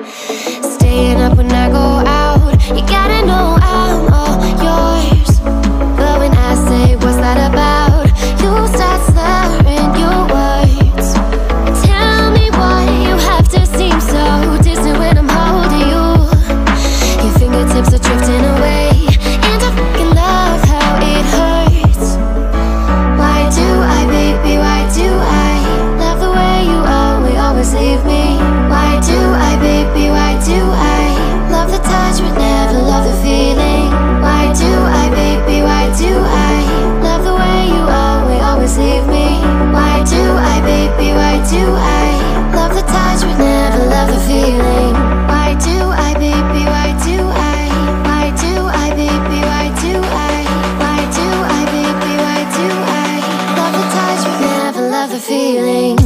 Staying up when I go out, you gotta know I'm all yours. But when I say what's that about, you start slurring your words. Tell me why you have to seem so distant when I'm holding you. Your fingertips are drifting away, and I fucking love how it hurts. Why do I, baby, why do I love the way you always leave me? Why do I, baby, why do I love the touch but never love the feeling? Why do I, baby, why do I love the way you always leave me? Why do I, baby, why do I love the touch but never love the feeling? Why do I, baby, why do I? Why do I, baby, why do I? Why do I, baby, why do I love the touch but never love the feeling?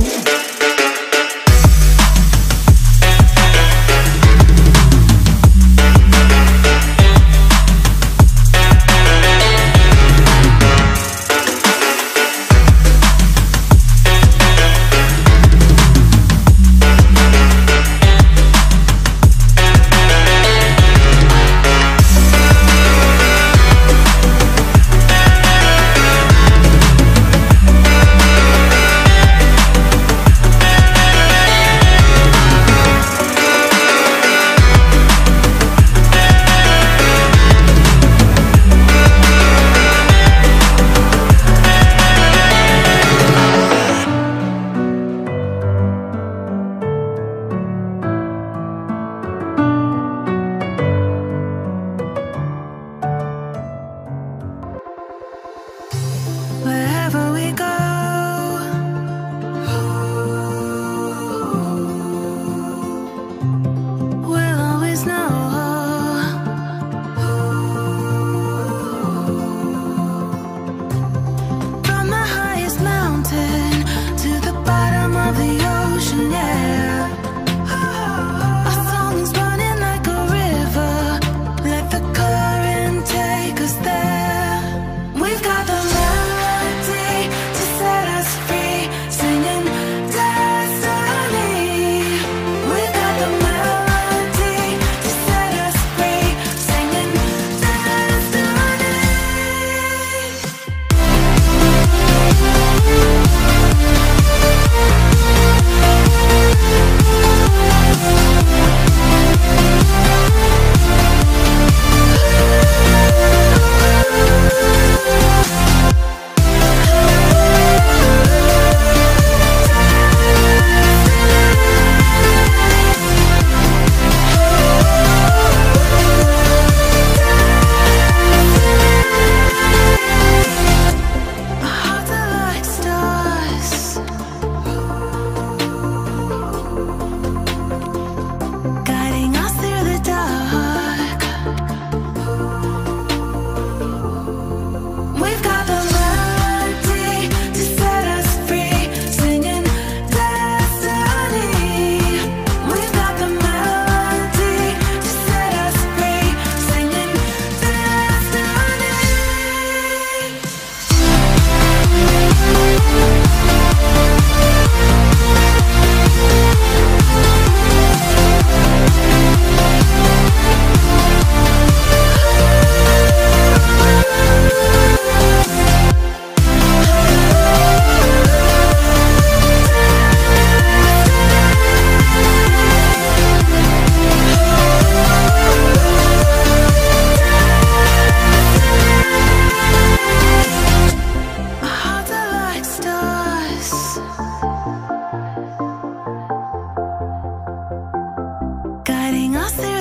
Guiding us through